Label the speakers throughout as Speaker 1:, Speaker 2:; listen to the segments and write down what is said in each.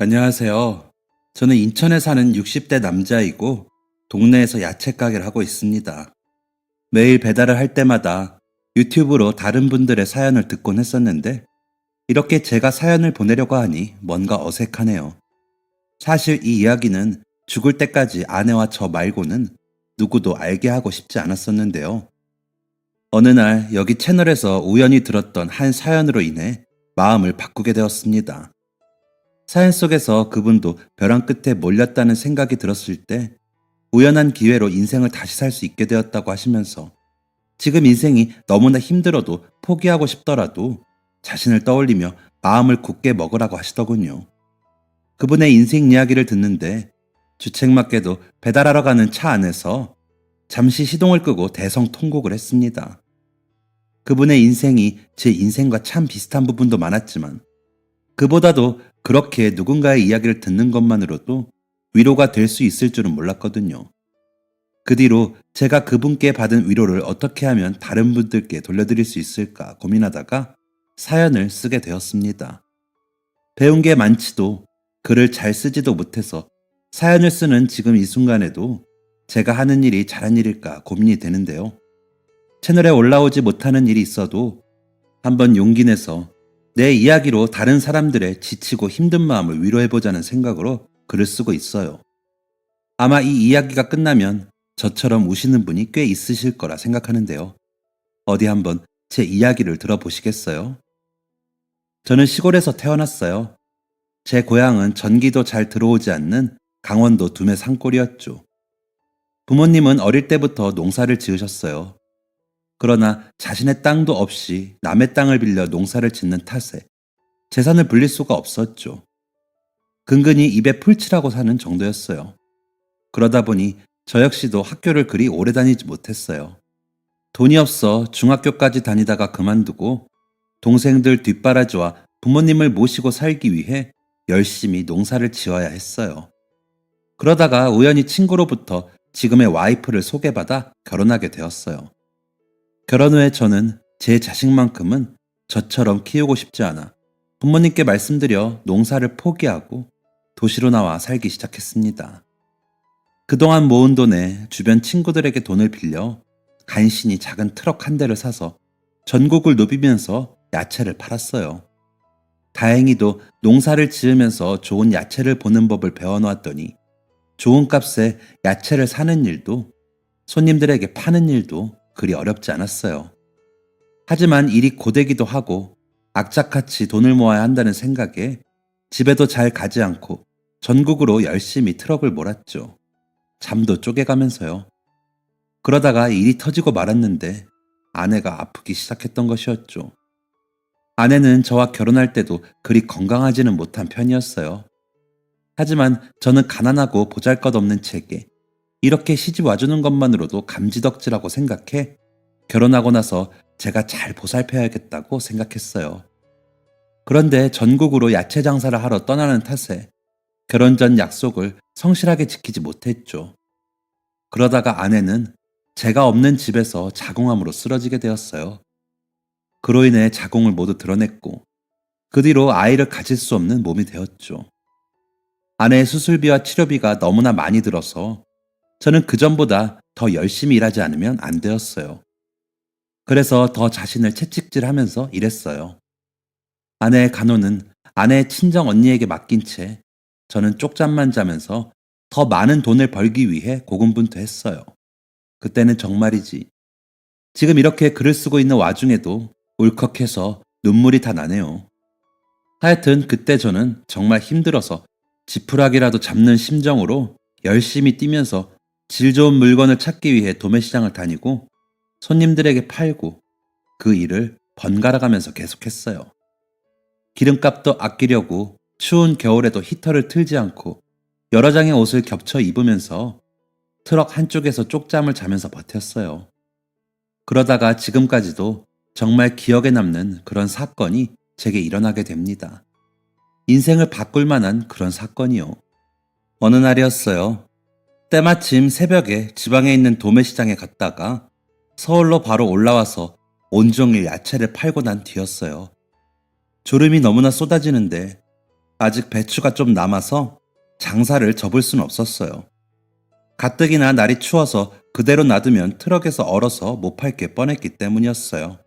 Speaker 1: 안녕하세요. 저는 인천에 사는 60대 남자이고 동네에서 야채 가게를 하고 있습니다. 매일 배달을 할 때마다 유튜브로 다른 분들의 사연을 듣곤 했었는데 이렇게 제가 사연을 보내려고 하니 뭔가 어색하네요. 사실 이 이야기는 죽을 때까지 아내와 저 말고는 누구도 알게 하고 싶지 않았었는데요. 어느 날 여기 채널에서 우연히 들었던 한 사연으로 인해 마음을 바꾸게 되었습니다. 사연 속에서 그분도 벼랑 끝에 몰렸다는 생각이 들었을 때 우연한 기회로 인생을 다시 살 수 있게 되었다고 하시면서 지금 인생이 너무나 힘들어도 포기하고 싶더라도 자신을 떠올리며 마음을 굳게 먹으라고 하시더군요. 그분의 인생 이야기를 듣는데 주책맞게도 배달하러 가는 차 안에서 잠시 시동을 끄고 대성통곡을 했습니다. 그분의 인생이 제 인생과 참 비슷한 부분도 많았지만 그보다도 그렇게 누군가의 이야기를 듣는 것만으로도 위로가 될 수 있을 줄은 몰랐거든요. 그 뒤로 제가 그분께 받은 위로를 어떻게 하면 다른 분들께 돌려드릴 수 있을까 고민하다가 사연을 쓰게 되었습니다. 배운 게 많지도 글을 잘 쓰지도 못해서 사연을 쓰는 지금 이 순간에도 제가 하는 일이 잘한 일일까 고민이 되는데요. 채널에 올라오지 못하는 일이 있어도 한번 용기 내서 내 이야기로 다른 사람들의 지치고 힘든 마음을 위로해보자는 생각으로 글을 쓰고 있어요. 아마 이 이야기가 끝나면 저처럼 우시는 분이 꽤 있으실 거라 생각하는데요. 어디 한번 제 이야기를 들어보시겠어요? 저는 시골에서 태어났어요. 제 고향은 전기도 잘 들어오지 않는 강원도 두메 산골이었죠. 부모님은 어릴 때부터 농사를 지으셨어요. 그러나 자신의 땅도 없이 남의 땅을 빌려 농사를 짓는 탓에 재산을 불릴 수가 없었죠. 근근히 입에 풀칠하고 사는 정도였어요. 그러다 보니 저 역시도 학교를 그리 오래 다니지 못했어요. 돈이 없어 중학교까지 다니다가 그만두고 동생들 뒷바라지와 부모님을 모시고 살기 위해 열심히 농사를 지어야 했어요. 그러다가 우연히 친구로부터 지금의 와이프를 소개받아 결혼하게 되었어요. 결혼 후에 저는 제 자식만큼은 저처럼 키우고 싶지 않아 부모님께 말씀드려 농사를 포기하고 도시로 나와 살기 시작했습니다. 그동안 모은 돈에 주변 친구들에게 돈을 빌려 간신히 작은 트럭 한 대를 사서 전국을 누비면서 야채를 팔았어요. 다행히도 농사를 지으면서 좋은 야채를 보는 법을 배워놓았더니 좋은 값에 야채를 사는 일도 손님들에게 파는 일도 그리 어렵지 않았어요. 하지만 일이 고되기도 하고 악착같이 돈을 모아야 한다는 생각에 집에도 잘 가지 않고 전국으로 열심히 트럭을 몰았죠. 잠도 쪼개가면서요. 그러다가 일이 터지고 말았는데 아내가 아프기 시작했던 것이었죠. 아내는 저와 결혼할 때도 그리 건강하지는 못한 편이었어요. 하지만 저는 가난하고 보잘것없는 제게 이렇게 시집 와주는 것만으로도 감지덕지라고 생각해 결혼하고 나서 제가 잘 보살펴야겠다고 생각했어요. 그런데 전국으로 야채 장사를 하러 떠나는 탓에 결혼 전 약속을 성실하게 지키지 못했죠. 그러다가 아내는 제가 없는 집에서 자궁암으로 쓰러지게 되었어요. 그로 인해 자궁을 모두 드러냈고 그 뒤로 아이를 가질 수 없는 몸이 되었죠. 아내의 수술비와 치료비가 너무나 많이 들어서 저는 그전보다 더 열심히 일하지 않으면 안 되었어요. 그래서 더 자신을 채찍질하면서 일했어요. 아내의 간호는 아내의 친정 언니에게 맡긴 채 저는 쪽잠만 자면서 더 많은 돈을 벌기 위해 고군분투했어요. 그때는 정말이지. 지금 이렇게 글을 쓰고 있는 와중에도 울컥해서 눈물이 다 나네요. 하여튼 그때 저는 정말 힘들어서 지푸라기라도 잡는 심정으로 열심히 뛰면서 질 좋은 물건을 찾기 위해 도매시장을 다니고 손님들에게 팔고 그 일을 번갈아 가면서 계속했어요. 기름값도 아끼려고 추운 겨울에도 히터를 틀지 않고 여러 장의 옷을 겹쳐 입으면서 트럭 한쪽에서 쪽잠을 자면서 버텼어요. 그러다가 지금까지도 정말 기억에 남는 그런 사건이 제게 일어나게 됩니다. 인생을 바꿀 만한 그런 사건이요. 어느 날이었어요. 때마침 새벽에 지방에 있는 도매시장에 갔다가 서울로 바로 올라와서 온종일 야채를 팔고 난 뒤였어요. 졸음이 너무나 쏟아지는데 아직 배추가 좀 남아서 장사를 접을 순 없었어요. 가뜩이나 날이 추워서 그대로 놔두면 트럭에서 얼어서 못 팔 게 뻔했기 때문이었어요.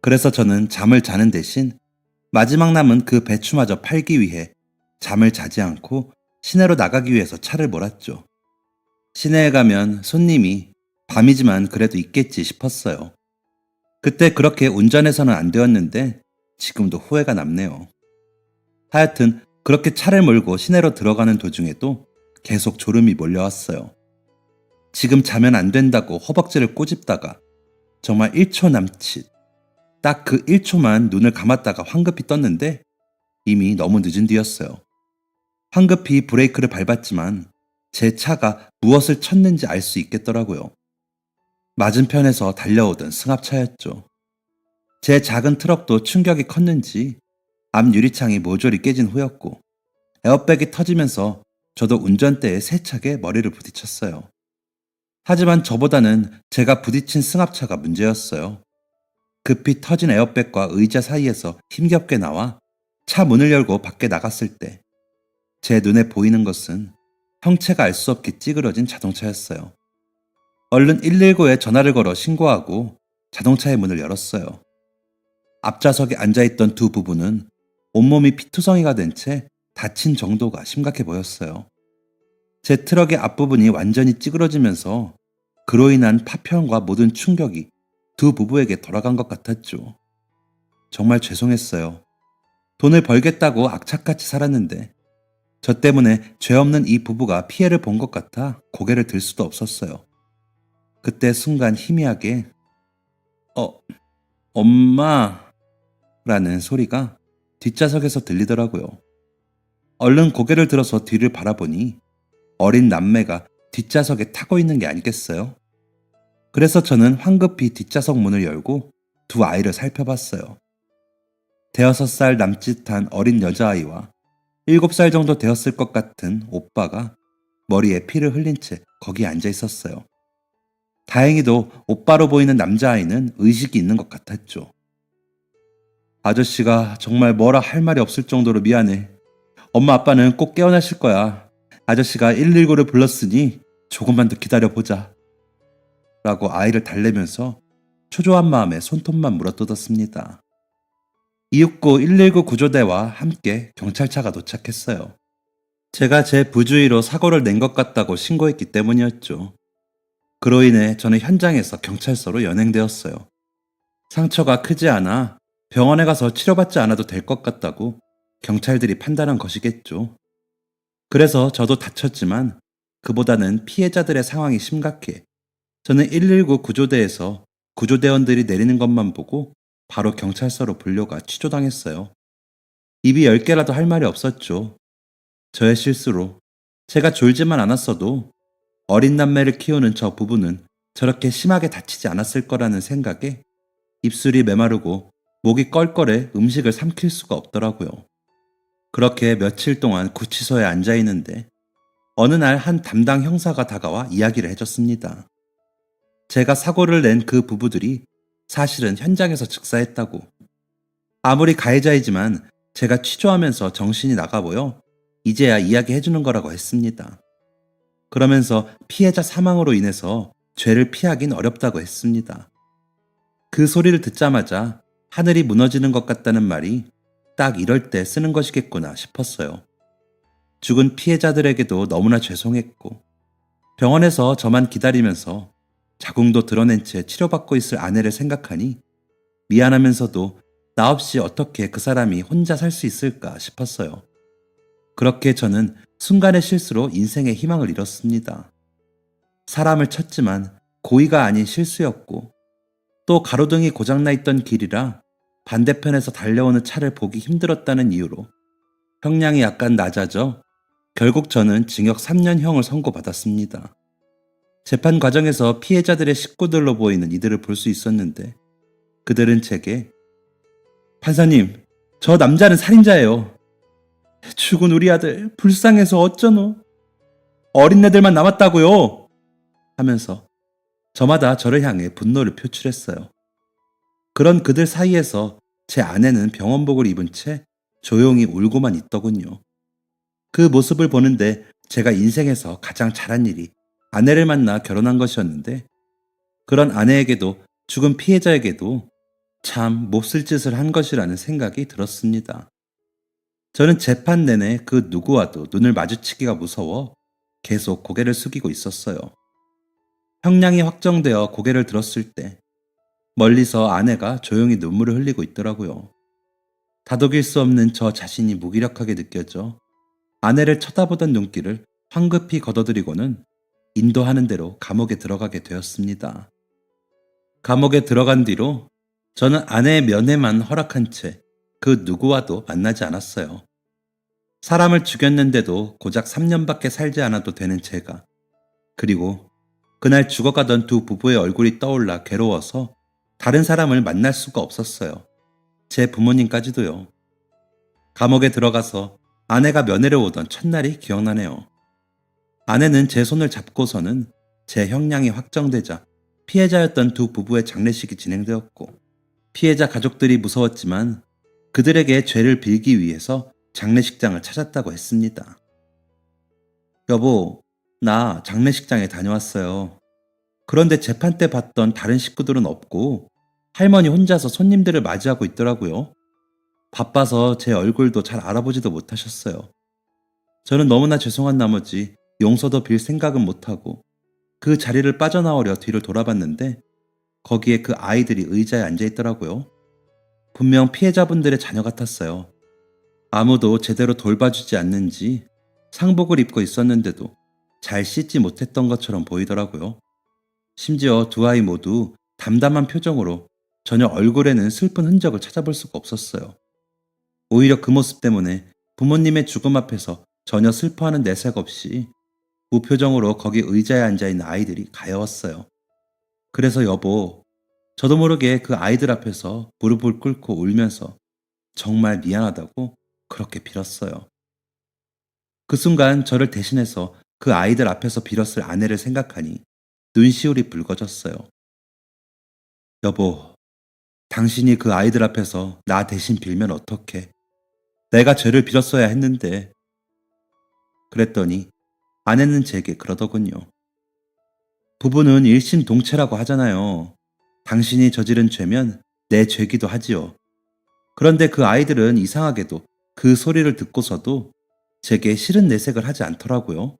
Speaker 1: 그래서 저는 잠을 자는 대신 마지막 남은 그 배추마저 팔기 위해 잠을 자지 않고 시내로 나가기 위해서 차를 몰았죠. 시내에 가면 손님이 밤이지만 그래도 있겠지 싶었어요. 그때 그렇게 운전해서는 안 되었는데 지금도 후회가 남네요. 하여튼 그렇게 차를 몰고 시내로 들어가는 도중에도 계속 졸음이 몰려왔어요. 지금 자면 안 된다고 허벅지를 꼬집다가 정말 1초 남짓, 딱 그 1초만 눈을 감았다가 황급히 떴는데 이미 너무 늦은 뒤였어요. 황급히 브레이크를 밟았지만 제 차가 무엇을 쳤는지 알 수 있겠더라고요. 맞은편에서 달려오던 승합차였죠. 제 작은 트럭도 충격이 컸는지 앞 유리창이 모조리 깨진 후였고 에어백이 터지면서 저도 운전대에 세차게 머리를 부딪혔어요. 하지만 저보다는 제가 부딪힌 승합차가 문제였어요. 급히 터진 에어백과 의자 사이에서 힘겹게 나와 차 문을 열고 밖에 나갔을 때 제 눈에 보이는 것은 형체가 알 수 없게 찌그러진 자동차였어요. 얼른 119에 전화를 걸어 신고하고 자동차의 문을 열었어요. 앞좌석에 앉아있던 두 부부는 온몸이 피투성이가 된 채 다친 정도가 심각해 보였어요. 제 트럭의 앞부분이 완전히 찌그러지면서 그로 인한 파편과 모든 충격이 두 부부에게 돌아간 것 같았죠. 정말 죄송했어요. 돈을 벌겠다고 악착같이 살았는데 저 때문에 죄 없는 이 부부가 피해를 본 것 같아 고개를 들 수도 없었어요. 그때 순간 희미하게 엄마 라는 소리가 뒷좌석에서 들리더라고요. 얼른 고개를 들어서 뒤를 바라보니 어린 남매가 뒷좌석에 타고 있는 게 아니겠어요? 그래서 저는 황급히 뒷좌석 문을 열고 두 아이를 살펴봤어요. 5살 남짓한 어린 여자아이와 7살 정도 되었을 것 같은 오빠가 머리에 피를 흘린 채 거기에 앉아 있었어요. 다행히도 오빠로 보이는 남자아이는 의식이 있는 것 같았죠. 아저씨가 정말 뭐라 할 말이 없을 정도로 미안해. 엄마 아빠는 꼭 깨어나실 거야. 아저씨가 119를 불렀으니 조금만 더 기다려보자. 라고 아이를 달래면서 초조한 마음에 손톱만 물어뜯었습니다. 이윽고 119 구조대와 함께 경찰차가 도착했어요. 제가 제 부주의로 사고를 낸 것 같다고 신고했기 때문이었죠. 그로 인해 저는 현장에서 경찰서로 연행되었어요. 상처가 크지 않아 병원에 가서 치료받지 않아도 될 것 같다고 경찰들이 판단한 것이겠죠. 그래서 저도 다쳤지만 그보다는 피해자들의 상황이 심각해 저는 119 구조대에서 구조대원들이 내리는 것만 보고 바로 경찰서로 불려가 취조당했어요. 입이 10개라도 할 말이 없었죠. 저의 실수로 제가 졸지만 않았어도 어린 남매를 키우는 저 부부는 저렇게 심하게 다치지 않았을 거라는 생각에 입술이 메마르고 목이 껄껄해 음식을 삼킬 수가 없더라고요. 그렇게 며칠 동안 구치소에 앉아 있는데 어느 날 한 담당 형사가 다가와 이야기를 해줬습니다. 제가 사고를 낸 그 부부들이 사실은 현장에서 즉사했다고. 아무리 가해자이지만 제가 취조하면서 정신이 나가 보여 이제야 이야기해주는 거라고 했습니다. 그러면서 피해자 사망으로 인해서 죄를 피하긴 어렵다고 했습니다. 그 소리를 듣자마자 하늘이 무너지는 것 같다는 말이 딱 이럴 때 쓰는 것이겠구나 싶었어요. 죽은 피해자들에게도 너무나 죄송했고 병원에서 저만 기다리면서 자궁도 드러낸 채 치료받고 있을 아내를 생각하니 미안하면서도 나 없이 어떻게 그 사람이 혼자 살 수 있을까 싶었어요. 그렇게 저는 순간의 실수로 인생의 희망을 잃었습니다. 사람을 쳤지만 고의가 아닌 실수였고 또 가로등이 고장나 있던 길이라 반대편에서 달려오는 차를 보기 힘들었다는 이유로 형량이 약간 낮아져 결국 저는 징역 3년형을 선고받았습니다. 재판 과정에서 피해자들의 식구들로 보이는 이들을 볼 수 있었는데 그들은 제게 판사님, 저 남자는 살인자예요. 죽은 우리 아들 불쌍해서 어쩌노? 어린애들만 남았다고요. 하면서 저마다 저를 향해 분노를 표출했어요. 그런 그들 사이에서 제 아내는 병원복을 입은 채 조용히 울고만 있더군요. 그 모습을 보는데 제가 인생에서 가장 잘한 일이 아내를 만나 결혼한 것이었는데, 그런 아내에게도 죽은 피해자에게도 참 몹쓸 짓을 한 것이라는 생각이 들었습니다. 저는 재판 내내 그 누구와도 눈을 마주치기가 무서워 계속 고개를 숙이고 있었어요. 형량이 확정되어 고개를 들었을 때 멀리서 아내가 조용히 눈물을 흘리고 있더라고요. 다독일 수 없는 저 자신이 무기력하게 느껴져 아내를 쳐다보던 눈길을 황급히 걷어들이고는 인도하는 대로 감옥에 들어가게 되었습니다. 감옥에 들어간 뒤로 저는 아내의 면회만 허락한 채 그 누구와도 만나지 않았어요. 사람을 죽였는데도 고작 3년밖에 살지 않아도 되는 제가, 그리고 그날 죽어가던 두 부부의 얼굴이 떠올라 괴로워서 다른 사람을 만날 수가 없었어요. 제 부모님까지도요. 감옥에 들어가서 아내가 면회를 오던 첫날이 기억나네요. 아내는 제 손을 잡고서는 제 형량이 확정되자 피해자였던 두 부부의 장례식이 진행되었고, 피해자 가족들이 무서웠지만 그들에게 죄를 빌기 위해서 장례식장을 찾았다고 했습니다. 여보, 나 장례식장에 다녀왔어요. 그런데 재판 때 봤던 다른 식구들은 없고 할머니 혼자서 손님들을 맞이하고 있더라고요. 바빠서 제 얼굴도 잘 알아보지도 못하셨어요. 저는 너무나 죄송한 나머지 용서도 빌 생각은 못하고 그 자리를 빠져나오려 뒤를 돌아봤는데, 거기에 그 아이들이 의자에 앉아 있더라고요. 분명 피해자분들의 자녀 같았어요. 아무도 제대로 돌봐주지 않는지 상복을 입고 있었는데도 잘 씻지 못했던 것처럼 보이더라고요. 심지어 두 아이 모두 담담한 표정으로 전혀 얼굴에는 슬픈 흔적을 찾아볼 수가 없었어요. 오히려 그 모습 때문에 부모님의 죽음 앞에서 전혀 슬퍼하는 내색 없이 무표정으로 거기 의자에 앉아있는 아이들이 가여웠어요. 그래서 여보, 저도 모르게 그 아이들 앞에서 무릎을 꿇고 울면서 정말 미안하다고 그렇게 빌었어요. 그 순간 저를 대신해서 그 아이들 앞에서 빌었을 아내를 생각하니 눈시울이 붉어졌어요. 여보, 당신이 그 아이들 앞에서 나 대신 빌면 어떡해? 내가 죄를 빌었어야 했는데. 그랬더니 아내는 제게 그러더군요. 부부는 일심동체라고 하잖아요. 당신이 저지른 죄면 내 죄기도 하지요. 그런데 그 아이들은 이상하게도 그 소리를 듣고서도 제게 싫은 내색을 하지 않더라고요.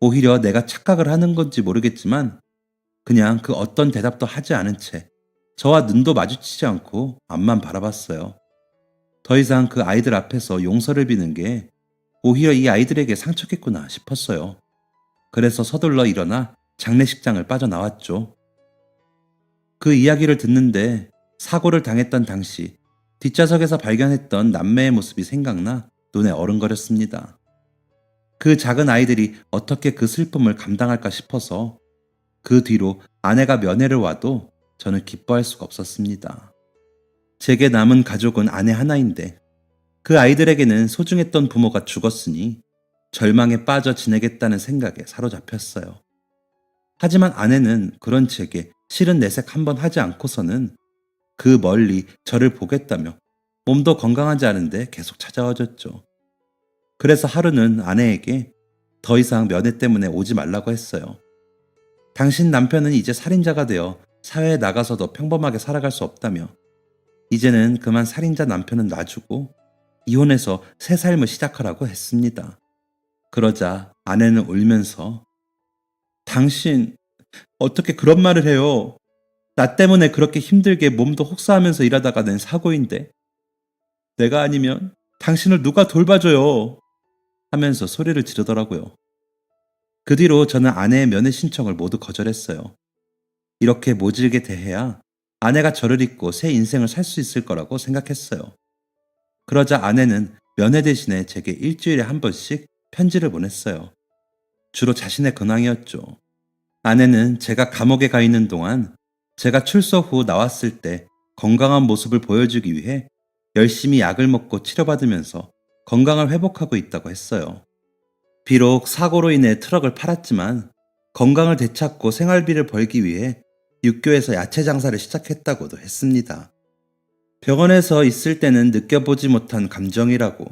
Speaker 1: 오히려 내가 착각을 하는 건지 모르겠지만 그냥 그 어떤 대답도 하지 않은 채 저와 눈도 마주치지 않고 앞만 바라봤어요. 더 이상 그 아이들 앞에서 용서를 비는 게 오히려 이 아이들에게 상처겠구나 싶었어요. 그래서 서둘러 일어나 장례식장을 빠져나왔죠. 그 이야기를 듣는데 사고를 당했던 당시 뒷좌석에서 발견했던 남매의 모습이 생각나 눈에 어른거렸습니다. 그 작은 아이들이 어떻게 그 슬픔을 감당할까 싶어서 그 뒤로 아내가 면회를 와도 저는 기뻐할 수가 없었습니다. 제게 남은 가족은 아내 하나인데 그 아이들에게는 소중했던 부모가 죽었으니 절망에 빠져 지내겠다는 생각에 사로잡혔어요. 하지만 아내는 그런 제게 싫은 내색 한번 하지 않고서는 그 멀리 저를 보겠다며 몸도 건강하지 않은데 계속 찾아와줬죠. 그래서 하루는 아내에게 더 이상 면회 때문에 오지 말라고 했어요. 당신 남편은 이제 살인자가 되어 사회에 나가서도 평범하게 살아갈 수 없다며 이제는 그만 살인자 남편은 놔주고 이혼해서 새 삶을 시작하라고 했습니다. 그러자 아내는 울면서 당신 어떻게 그런 말을 해요? 나 때문에 그렇게 힘들게 몸도 혹사하면서 일하다가 낸 사고인데 내가 아니면 당신을 누가 돌봐줘요? 하면서 소리를 지르더라고요. 그 뒤로 저는 아내의 면회 신청을 모두 거절했어요. 이렇게 모질게 대해야 아내가 저를 잊고 새 인생을 살 수 있을 거라고 생각했어요. 그러자 아내는 면회 대신에 제게 일주일에 한 번씩 편지를 보냈어요. 주로 자신의 근황이었죠. 아내는 제가 감옥에 가 있는 동안 제가 출소 후 나왔을 때 건강한 모습을 보여주기 위해 열심히 약을 먹고 치료받으면서 건강을 회복하고 있다고 했어요. 비록 사고로 인해 트럭을 팔았지만 건강을 되찾고 생활비를 벌기 위해 육교에서 야채 장사를 시작했다고도 했습니다. 병원에서 있을 때는 느껴보지 못한 감정이라고,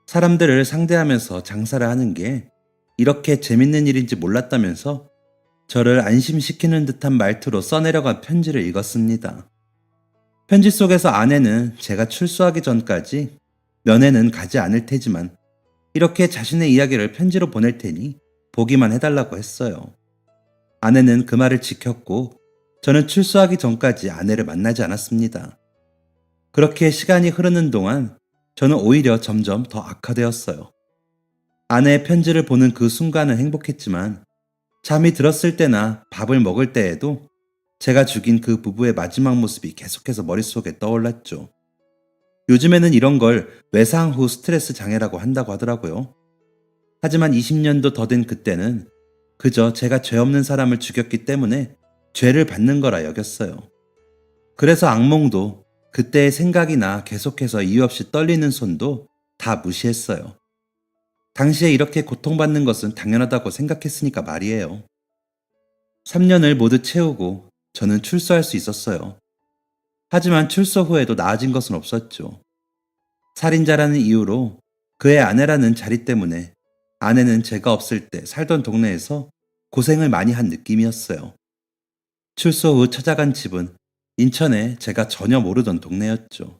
Speaker 1: 사람들을 상대하면서 장사를 하는 게 이렇게 재밌는 일인지 몰랐다면서 저를 안심시키는 듯한 말투로 써내려간 편지를 읽었습니다. 편지 속에서 아내는 제가 출소하기 전까지 면회는 가지 않을 테지만 이렇게 자신의 이야기를 편지로 보낼 테니 보기만 해달라고 했어요. 아내는 그 말을 지켰고 저는 출소하기 전까지 아내를 만나지 않았습니다. 그렇게 시간이 흐르는 동안 저는 오히려 점점 더 악화되었어요. 아내의 편지를 보는 그 순간은 행복했지만 잠이 들었을 때나 밥을 먹을 때에도 제가 죽인 그 부부의 마지막 모습이 계속해서 머릿속에 떠올랐죠. 요즘에는 이런 걸 외상 후 스트레스 장애라고 한다고 하더라고요. 하지만 20년도 더 된 그때는 그저 제가 죄 없는 사람을 죽였기 때문에 죄를 받는 거라 여겼어요. 그래서 악몽도 그때의 생각이나 계속해서 이유 없이 떨리는 손도 다 무시했어요. 당시에 이렇게 고통받는 것은 당연하다고 생각했으니까 말이에요. 3년을 모두 채우고 저는 출소할 수 있었어요. 하지만 출소 후에도 나아진 것은 없었죠. 살인자라는 이유로 그의 아내라는 자리 때문에 아내는 제가 없을 때 살던 동네에서 고생을 많이 한 느낌이었어요. 출소 후 찾아간 집은 인천에 제가 전혀 모르던 동네였죠.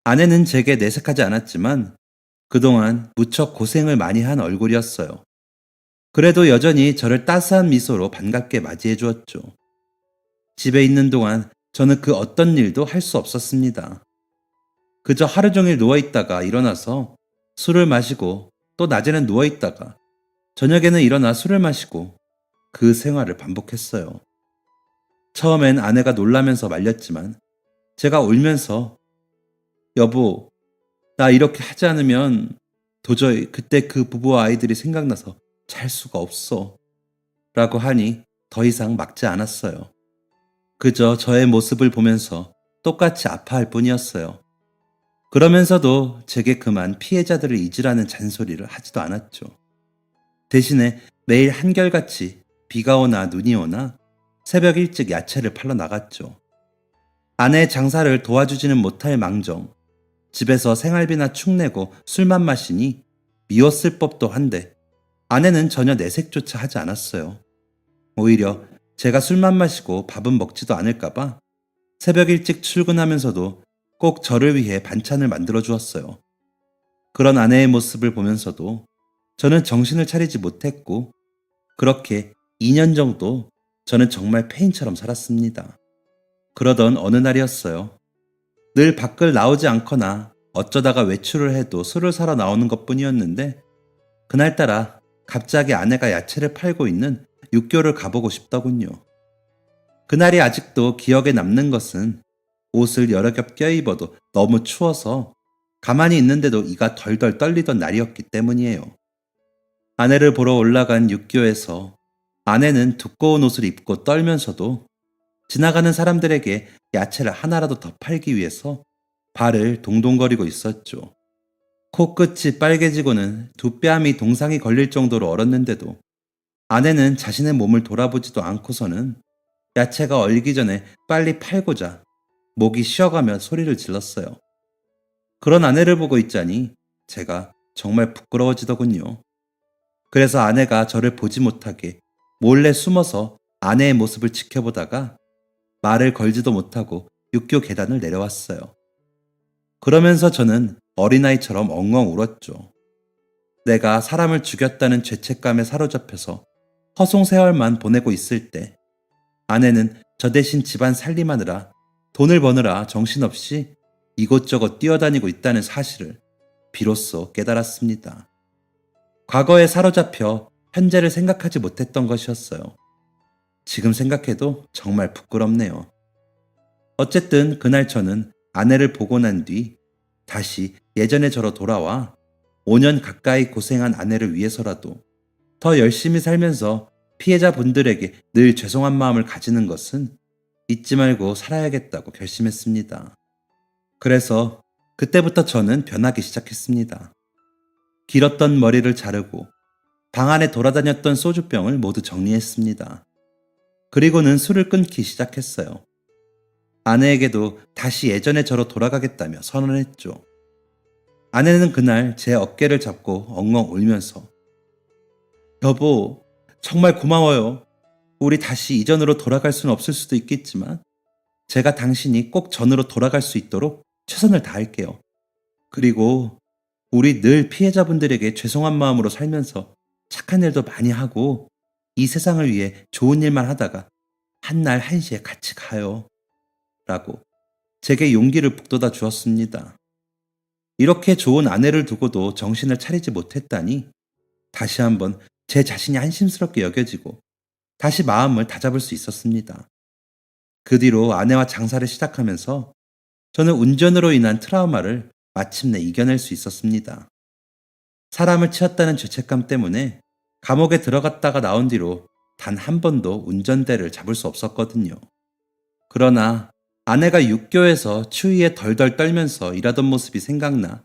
Speaker 1: 아내는 제게 내색하지 않았지만 그동안 무척 고생을 많이 한 얼굴이었어요. 그래도 여전히 저를 따스한 미소로 반갑게 맞이해 주었죠. 집에 있는 동안 저는 그 어떤 일도 할 수 없었습니다. 그저 하루 종일 누워있다가 일어나서 술을 마시고 또 낮에는 누워있다가 저녁에는 일어나 술을 마시고 그 생활을 반복했어요. 처음엔 아내가 놀라면서 말렸지만 제가 울면서 여보, 나 이렇게 하지 않으면 도저히 그때 그 부부와 아이들이 생각나서 잘 수가 없어 라고 하니 더 이상 막지 않았어요. 그저 저의 모습을 보면서 똑같이 아파할 뿐이었어요. 그러면서도 제게 그만 피해자들을 잊으라는 잔소리를 하지도 않았죠. 대신에 매일 한결같이 비가 오나 눈이 오나 새벽 일찍 야채를 팔러 나갔죠. 아내의 장사를 도와주지는 못할 망정, 집에서 생활비나 축내고 술만 마시니 미웠을 법도 한데 아내는 전혀 내색조차 하지 않았어요. 오히려 제가 술만 마시고 밥은 먹지도 않을까봐 새벽 일찍 출근하면서도 꼭 저를 위해 반찬을 만들어 주었어요. 그런 아내의 모습을 보면서도 저는 정신을 차리지 못했고 그렇게 2년 정도 저는 정말 폐인처럼 살았습니다. 그러던 어느 날이었어요. 늘 밖을 나오지 않거나 어쩌다가 외출을 해도 술을 사러 나오는 것뿐이었는데 그날따라 갑자기 아내가 야채를 팔고 있는 육교를 가보고 싶더군요. 그날이 아직도 기억에 남는 것은 옷을 여러 겹 껴입어도 너무 추워서 가만히 있는데도 이가 덜덜 떨리던 날이었기 때문이에요. 아내를 보러 올라간 육교에서 아내는 두꺼운 옷을 입고 떨면서도 지나가는 사람들에게 야채를 하나라도 더 팔기 위해서 발을 동동거리고 있었죠. 코끝이 빨개지고는 두 뺨이 동상이 걸릴 정도로 얼었는데도 아내는 자신의 몸을 돌아보지도 않고서는 야채가 얼기 전에 빨리 팔고자 목이 쉬어가며 소리를 질렀어요. 그런 아내를 보고 있자니 제가 정말 부끄러워지더군요. 그래서 아내가 저를 보지 못하게 몰래 숨어서 아내의 모습을 지켜보다가 말을 걸지도 못하고 육교 계단을 내려왔어요. 그러면서 저는 어린아이처럼 엉엉 울었죠. 내가 사람을 죽였다는 죄책감에 사로잡혀서 허송세월만 보내고 있을 때 아내는 저 대신 집안 살림하느라 돈을 버느라 정신없이 이곳저곳 뛰어다니고 있다는 사실을 비로소 깨달았습니다. 과거에 사로잡혀 현재를 생각하지 못했던 것이었어요. 지금 생각해도 정말 부끄럽네요. 어쨌든 그날 저는 아내를 보고 난 뒤 다시 예전의 저로 돌아와 5년 가까이 고생한 아내를 위해서라도 더 열심히 살면서 피해자분들에게 늘 죄송한 마음을 가지는 것은 잊지 말고 살아야겠다고 결심했습니다. 그래서 그때부터 저는 변하기 시작했습니다. 길었던 머리를 자르고 방 안에 돌아다녔던 소주병을 모두 정리했습니다. 그리고는 술을 끊기 시작했어요. 아내에게도 다시 예전의 저로 돌아가겠다며 선언했죠. 아내는 그날 제 어깨를 잡고 엉엉 울면서 여보, 정말 고마워요. 우리 다시 이전으로 돌아갈 수는 없을 수도 있겠지만 제가 당신이 꼭 전으로 돌아갈 수 있도록 최선을 다할게요. 그리고 우리 늘 피해자분들에게 죄송한 마음으로 살면서 착한 일도 많이 하고 이 세상을 위해 좋은 일만 하다가 한날 한시에 같이 가요. 라고 제게 용기를 북돋아 주었습니다. 이렇게 좋은 아내를 두고도 정신을 차리지 못했다니 다시 한번 제 자신이 한심스럽게 여겨지고 다시 마음을 다잡을 수 있었습니다. 그 뒤로 아내와 장사를 시작하면서 저는 운전으로 인한 트라우마를 마침내 이겨낼 수 있었습니다. 사람을 치었다는 죄책감 때문에 감옥에 들어갔다가 나온 뒤로 단 한 번도 운전대를 잡을 수 없었거든요. 그러나 아내가 육교에서 추위에 덜덜 떨면서 일하던 모습이 생각나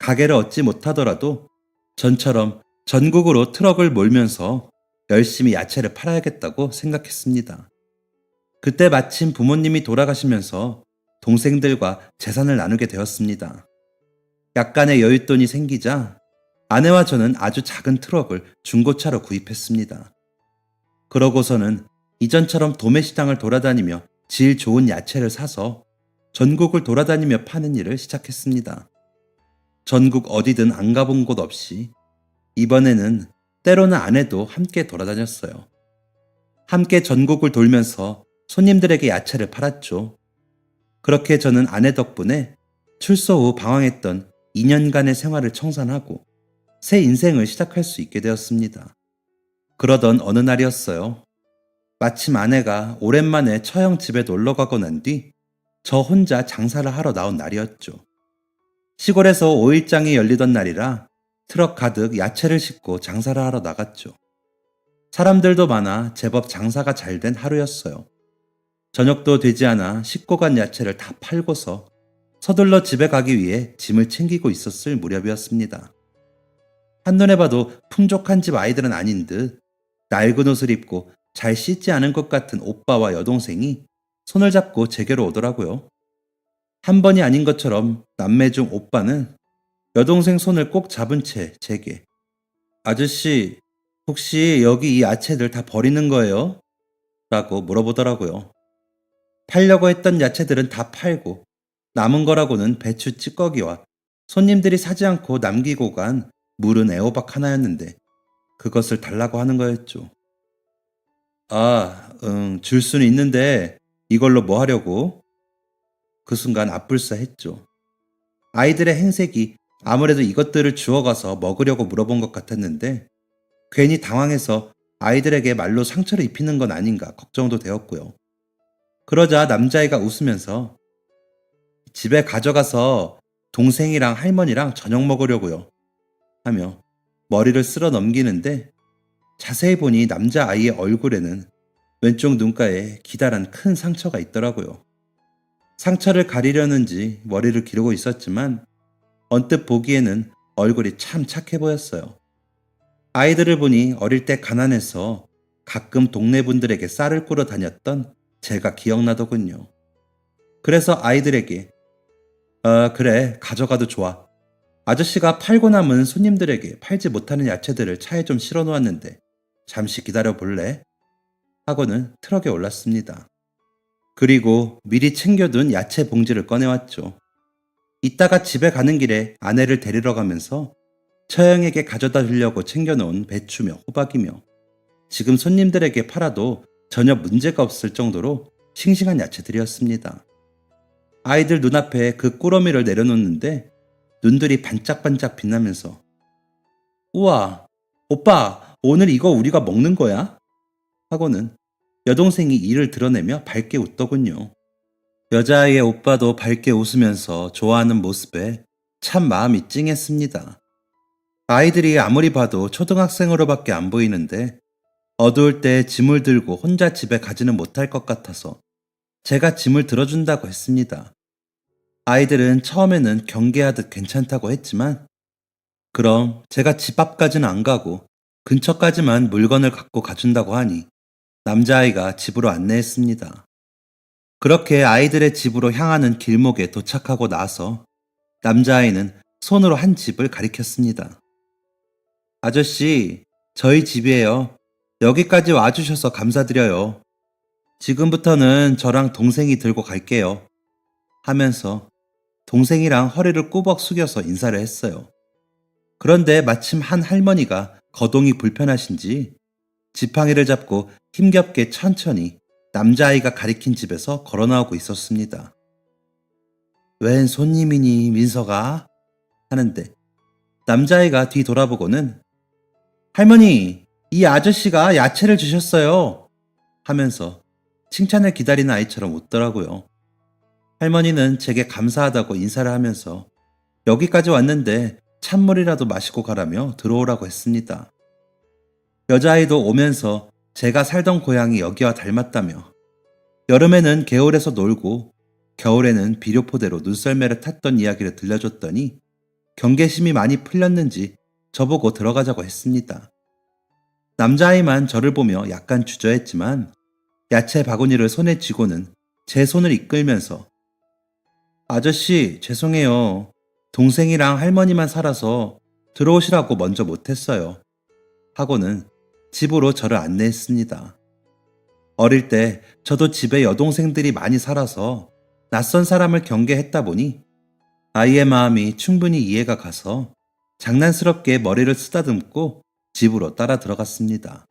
Speaker 1: 가게를 얻지 못하더라도 전처럼 전국으로 트럭을 몰면서 열심히 야채를 팔아야겠다고 생각했습니다. 그때 마침 부모님이 돌아가시면서 동생들과 재산을 나누게 되었습니다. 약간의 여윳돈이 생기자 아내와 저는 아주 작은 트럭을 중고차로 구입했습니다. 그러고서는 이전처럼 도매시장을 돌아다니며 질 좋은 야채를 사서 전국을 돌아다니며 파는 일을 시작했습니다. 전국 어디든 안 가본 곳 없이 이번에는 때로는 아내도 함께 돌아다녔어요. 함께 전국을 돌면서 손님들에게 야채를 팔았죠. 그렇게 저는 아내 덕분에 출소 후 방황했던 2년간의 생활을 청산하고 새 인생을 시작할 수 있게 되었습니다. 그러던 어느 날이었어요. 마침 아내가 오랜만에 처형 집에 놀러 가고 난 뒤 저 혼자 장사를 하러 나온 날이었죠. 시골에서 5일장이 열리던 날이라 트럭 가득 야채를 싣고 장사를 하러 나갔죠. 사람들도 많아 제법 장사가 잘 된 하루였어요. 저녁도 되지 않아 싣고 간 야채를 다 팔고서 서둘러 집에 가기 위해 짐을 챙기고 있었을 무렵이었습니다. 한눈에 봐도 풍족한 집 아이들은 아닌 듯 낡은 옷을 입고 잘 씻지 않은 것 같은 오빠와 여동생이 손을 잡고 제게로 오더라고요. 한 번이 아닌 것처럼 남매 중 오빠는 여동생 손을 꼭 잡은 채 제게 아저씨, 혹시 여기 이 야채들 다 버리는 거예요? 라고 물어보더라고요. 팔려고 했던 야채들은 다 팔고 남은 거라고는 배추 찌꺼기와 손님들이 사지 않고 남기고 간 물은 애호박 하나였는데 그것을 달라고 하는 거였죠. 줄 수는 있는데 이걸로 뭐 하려고? 그 순간 앞불싸했죠. 아이들의 행색이 아무래도 이것들을 주워가서 먹으려고 물어본 것 같았는데 괜히 당황해서 아이들에게 말로 상처를 입히는 건 아닌가 걱정도 되었고요. 그러자 남자아이가 웃으면서 집에 가져가서 동생이랑 할머니랑 저녁 먹으려고요 하며 머리를 쓸어 넘기는데 자세히 보니 남자아이의 얼굴에는 왼쪽 눈가에 기다란 큰 상처가 있더라고요. 상처를 가리려는지 머리를 기르고 있었지만 언뜻 보기에는 얼굴이 참 착해 보였어요. 아이들을 보니 어릴 때 가난해서 가끔 동네 분들에게 쌀을 꾸러 다녔던 제가 기억나더군요. 그래서 아이들에게 그래, 가져가도 좋아. 아저씨가 팔고 남은 손님들에게 팔지 못하는 야채들을 차에 좀 실어 놓았는데 잠시 기다려 볼래? 하고는 트럭에 올랐습니다. 그리고 미리 챙겨둔 야채 봉지를 꺼내왔죠. 이따가 집에 가는 길에 아내를 데리러 가면서 처형에게 가져다 주려고 챙겨놓은 배추며 호박이며 지금 손님들에게 팔아도 전혀 문제가 없을 정도로 싱싱한 야채들이었습니다. 아이들 눈앞에 그 꾸러미를 내려놓는데 눈들이 반짝반짝 빛나면서 우와, 오빠, 오늘 이거 우리가 먹는 거야? 하고는 여동생이 이를 드러내며 밝게 웃더군요. 여자아이의 오빠도 밝게 웃으면서 좋아하는 모습에 참 마음이 찡했습니다. 아이들이 아무리 봐도 초등학생으로밖에 안 보이는데 어두울 때 짐을 들고 혼자 집에 가지는 못할 것 같아서 제가 짐을 들어준다고 했습니다. 아이들은 처음에는 경계하듯 괜찮다고 했지만 그럼 제가 집 앞까지는 안 가고 근처까지만 물건을 갖고 가준다고 하니 남자아이가 집으로 안내했습니다. 그렇게 아이들의 집으로 향하는 길목에 도착하고 나서 남자아이는 손으로 한 집을 가리켰습니다. 아저씨, 저희 집이에요. 여기까지 와주셔서 감사드려요. 지금부터는 저랑 동생이 들고 갈게요. 하면서 동생이랑 허리를 꾸벅 숙여서 인사를 했어요. 그런데 마침 한 할머니가 거동이 불편하신지 지팡이를 잡고 힘겹게 천천히 남자아이가 가리킨 집에서 걸어 나오고 있었습니다. 웬 손님이니, 민서가? 하는데 남자아이가 뒤 돌아보고는 할머니, 이 아저씨가 야채를 주셨어요. 하면서 칭찬을 기다리는 아이처럼 웃더라고요. 할머니는 제게 감사하다고 인사를 하면서 여기까지 왔는데 찬물이라도 마시고 가라며 들어오라고 했습니다. 여자아이도 오면서 제가 살던 고향이 여기와 닮았다며 여름에는 개울에서 놀고 겨울에는 비료포대로 눈썰매를 탔던 이야기를 들려줬더니 경계심이 많이 풀렸는지 저보고 들어가자고 했습니다. 남자아이만 저를 보며 약간 주저했지만 야채 바구니를 손에 쥐고는 제 손을 이끌면서 아저씨, 죄송해요. 동생이랑 할머니만 살아서 들어오시라고 먼저 못했어요. 하고는 집으로 저를 안내했습니다. 어릴 때 저도 집에 여동생들이 많이 살아서 낯선 사람을 경계했다 보니 아이의 마음이 충분히 이해가 가서 장난스럽게 머리를 쓰다듬고 집으로 따라 들어갔습니다.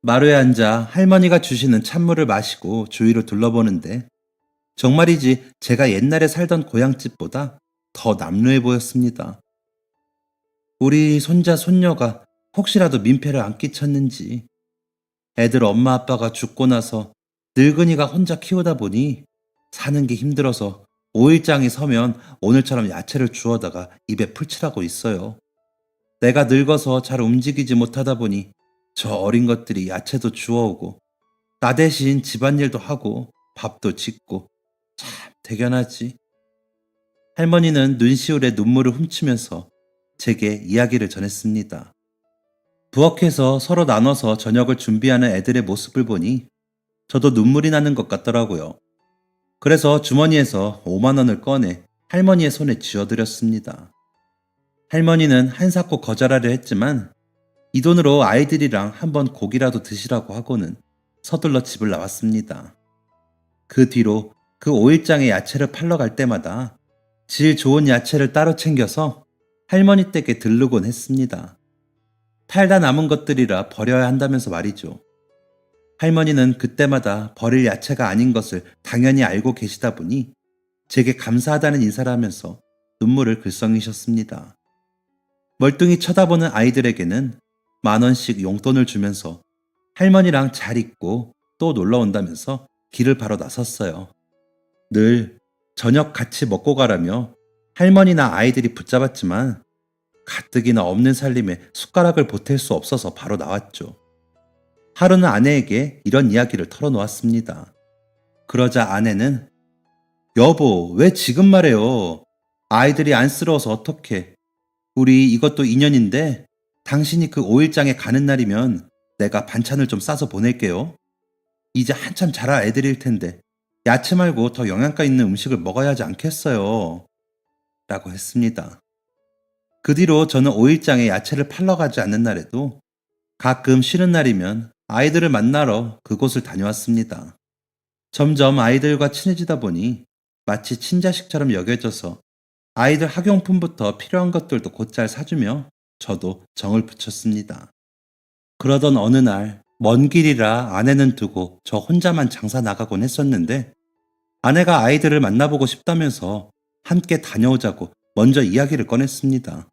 Speaker 1: 마루에 앉아 할머니가 주시는 찬물을 마시고 주위를 둘러보는데 정말이지 제가 옛날에 살던 고향집보다 더 남루해 보였습니다. 우리 손자 손녀가 혹시라도 민폐를 안 끼쳤는지 애들 엄마 아빠가 죽고 나서 늙은이가 혼자 키우다 보니 사는 게 힘들어서 5일장이 서면 오늘처럼 야채를 주워다가 입에 풀칠하고 있어요. 내가 늙어서 잘 움직이지 못하다 보니 저 어린 것들이 야채도 주워오고 나 대신 집안일도 하고 밥도 짓고 참 대견하지. 할머니는 눈시울에 눈물을 훔치면서 제게 이야기를 전했습니다. 부엌에서 서로 나눠서 저녁을 준비하는 애들의 모습을 보니 저도 눈물이 나는 것 같더라고요. 그래서 주머니에서 5만 원을 꺼내 할머니의 손에 쥐어드렸습니다. 할머니는 한사코 거절하려 했지만 이 돈으로 아이들이랑 한번 고기라도 드시라고 하고는 서둘러 집을 나왔습니다. 그 뒤로 그 5일장의 야채를 팔러 갈 때마다 질 좋은 야채를 따로 챙겨서 할머니 댁에 들르곤 했습니다. 팔다 남은 것들이라 버려야 한다면서 말이죠. 할머니는 그때마다 버릴 야채가 아닌 것을 당연히 알고 계시다 보니 제게 감사하다는 인사를 하면서 눈물을 글썽이셨습니다. 멀뚱히 쳐다보는 아이들에게는 10,000원씩 용돈을 주면서 할머니랑 잘 있고 또 놀러 온다면서 길을 바로 나섰어요. 늘 저녁 같이 먹고 가라며 할머니나 아이들이 붙잡았지만 가뜩이나 없는 살림에 숟가락을 보탤 수 없어서 바로 나왔죠. 하루는 아내에게 이런 이야기를 털어놓았습니다. 그러자 아내는 여보, 왜 지금 말해요? 아이들이 안쓰러워서 어떡해. 우리 이것도 인연인데 당신이 그 5일장에 가는 날이면 내가 반찬을 좀 싸서 보낼게요. 이제 한참 자랄 애들일 텐데 야채 말고 더 영양가 있는 음식을 먹어야 하지 않겠어요? 라고 했습니다. 그 뒤로 저는 5일장에 야채를 팔러 가지 않는 날에도 가끔 쉬는 날이면 아이들을 만나러 그곳을 다녀왔습니다. 점점 아이들과 친해지다 보니 마치 친자식처럼 여겨져서 아이들 학용품부터 필요한 것들도 곧잘 사주며 저도 정을 붙였습니다. 그러던 어느 날 먼 길이라 아내는 두고 저 혼자만 장사 나가곤 했었는데 아내가 아이들을 만나보고 싶다면서 함께 다녀오자고 먼저 이야기를 꺼냈습니다.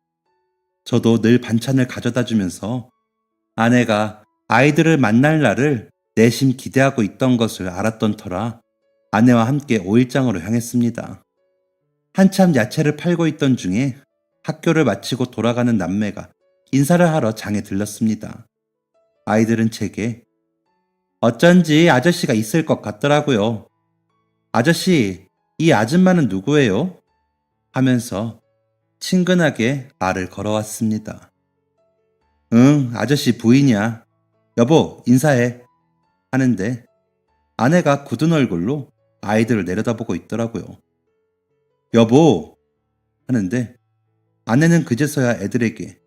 Speaker 1: 저도 늘 반찬을 가져다 주면서 아내가 아이들을 만날 날을 내심 기대하고 있던 것을 알았던 터라 아내와 함께 5일장으로 향했습니다. 한참 야채를 팔고 있던 중에 학교를 마치고 돌아가는 남매가 인사를 하러 장에 들렀습니다. 아이들은 제게 어쩐지 아저씨가 있을 것 같더라고요. 아저씨, 이 아줌마는 누구예요? 하면서 친근하게 말을 걸어왔습니다. 응, 아저씨 부인이야. 여보, 인사해. 하는데 아내가 굳은 얼굴로 아이들을 내려다보고 있더라고요. 여보! 하는데 아내는 그제서야 애들에게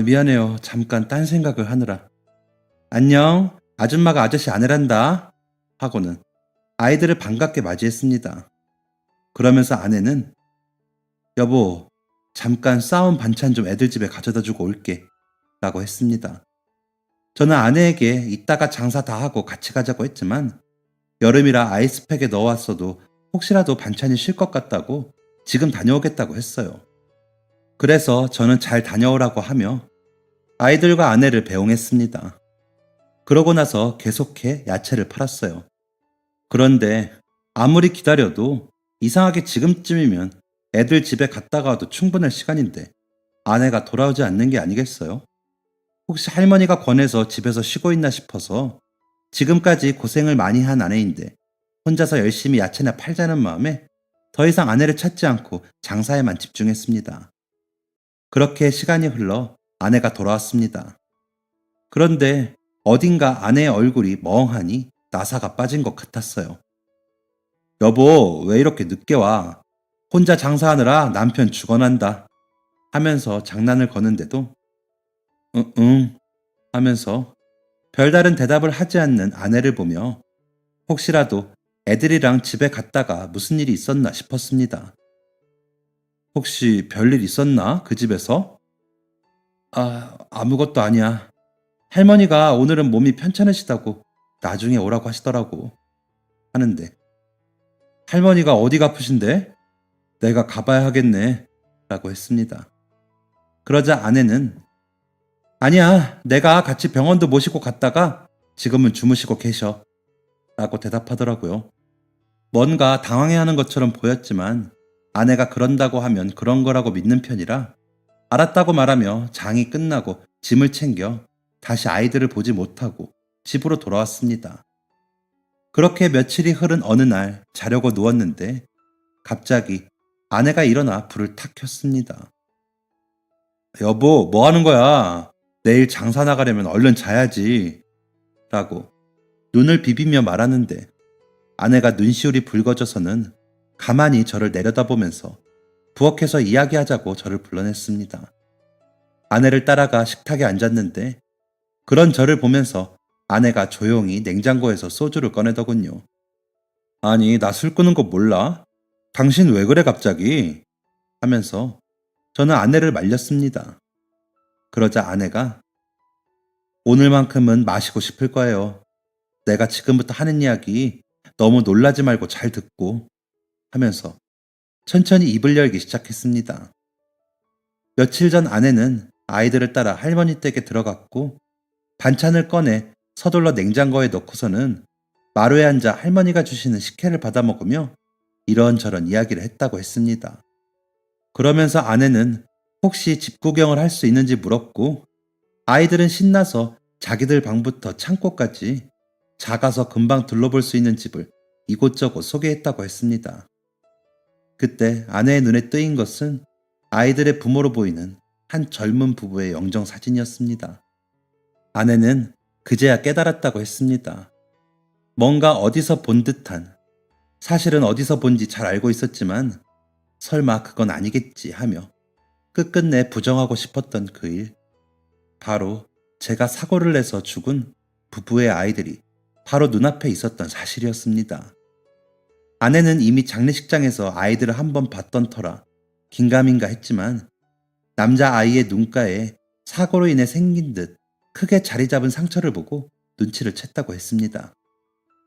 Speaker 1: 미안해요. 잠깐 딴 생각을 하느라. 안녕. 아줌마가 아저씨 아내란다. 하고는 아이들을 반갑게 맞이했습니다. 그러면서 아내는 여보, 잠깐 싸온 반찬 좀 애들 집에 가져다 주고 올게. 라고 했습니다. 저는 아내에게 이따가 장사 다 하고 같이 가자고 했지만 여름이라 아이스팩에 넣어왔어도 혹시라도 반찬이 쉴 것 같다고 지금 다녀오겠다고 했어요. 그래서 저는 잘 다녀오라고 하며 아이들과 아내를 배웅했습니다. 그러고 나서 계속해 야채를 팔았어요. 그런데 아무리 기다려도 이상하게 지금쯤이면 애들 집에 갔다가 와도 충분할 시간인데 아내가 돌아오지 않는 게 아니겠어요? 혹시 할머니가 권해서 집에서 쉬고 있나 싶어서 지금까지 고생을 많이 한 아내인데 혼자서 열심히 야채나 팔자는 마음에 더 이상 아내를 찾지 않고 장사에만 집중했습니다. 그렇게 시간이 흘러 아내가 돌아왔습니다. 그런데 어딘가 아내의 얼굴이 멍하니 나사가 빠진 것 같았어요. 여보, 왜 이렇게 늦게 와? 혼자 장사하느라 남편 죽어난다. 하면서 장난을 거는데도 응 하면서 별다른 대답을 하지 않는 아내를 보며 혹시라도 애들이랑 집에 갔다가 무슨 일이 있었나 싶었습니다. 혹시 별일 있었나? 그 집에서? 아무것도 아니야. 할머니가 오늘은 몸이 편찮으시다고 나중에 오라고 하시더라고. 하는데 할머니가 어디가 아프신데? 내가 가봐야 하겠네. 라고 했습니다. 그러자 아내는 아니야, 내가 같이 병원도 모시고 갔다가 지금은 주무시고 계셔. 라고 대답하더라고요. 뭔가 당황해하는 것처럼 보였지만 아내가 그런다고 하면 그런 거라고 믿는 편이라 알았다고 말하며 장이 끝나고 짐을 챙겨 다시 아이들을 보지 못하고 집으로 돌아왔습니다. 그렇게 며칠이 흐른 어느 날 자려고 누웠는데 갑자기 아내가 일어나 불을 탁 켰습니다. 여보, 뭐 하는 거야? 내일 장사 나가려면 얼른 자야지. 라고 눈을 비비며 말하는데 아내가 눈시울이 붉어져서는 가만히 저를 내려다보면서 부엌에서 이야기하자고 저를 불러냈습니다. 아내를 따라가 식탁에 앉았는데 그런 저를 보면서 아내가 조용히 냉장고에서 소주를 꺼내더군요. 아니, 나 술 끄는 거 몰라? 당신 왜 그래 갑자기? 하면서 저는 아내를 말렸습니다. 그러자 아내가 오늘만큼은 마시고 싶을 거예요. 내가 지금부터 하는 이야기 너무 놀라지 말고 잘 듣고 하면서 천천히 입을 열기 시작했습니다. 며칠 전 아내는 아이들을 따라 할머니 댁에 들어갔고 반찬을 꺼내 서둘러 냉장고에 넣고서는 마루에 앉아 할머니가 주시는 식혜를 받아 먹으며 이런저런 이야기를 했다고 했습니다. 그러면서 아내는 혹시 집 구경을 할 수 있는지 물었고 아이들은 신나서 자기들 방부터 창고까지 작아서 금방 둘러볼 수 있는 집을 이곳저곳 소개했다고 했습니다. 그때 아내의 눈에 뜨인 것은 아이들의 부모로 보이는 한 젊은 부부의 영정 사진이었습니다. 아내는 그제야 깨달았다고 했습니다. 뭔가 어디서 본 듯한, 사실은 어디서 본지 잘 알고 있었지만 설마 그건 아니겠지 하며 끝끝내 부정하고 싶었던 그 일, 바로 제가 사고를 내서 죽은 부부의 아이들이 바로 눈앞에 있었던 사실이었습니다. 아내는 이미 장례식장에서 아이들을 한번 봤던 터라 긴가민가 했지만 남자아이의 눈가에 사고로 인해 생긴 듯 크게 자리 잡은 상처를 보고 눈치를 챘다고 했습니다.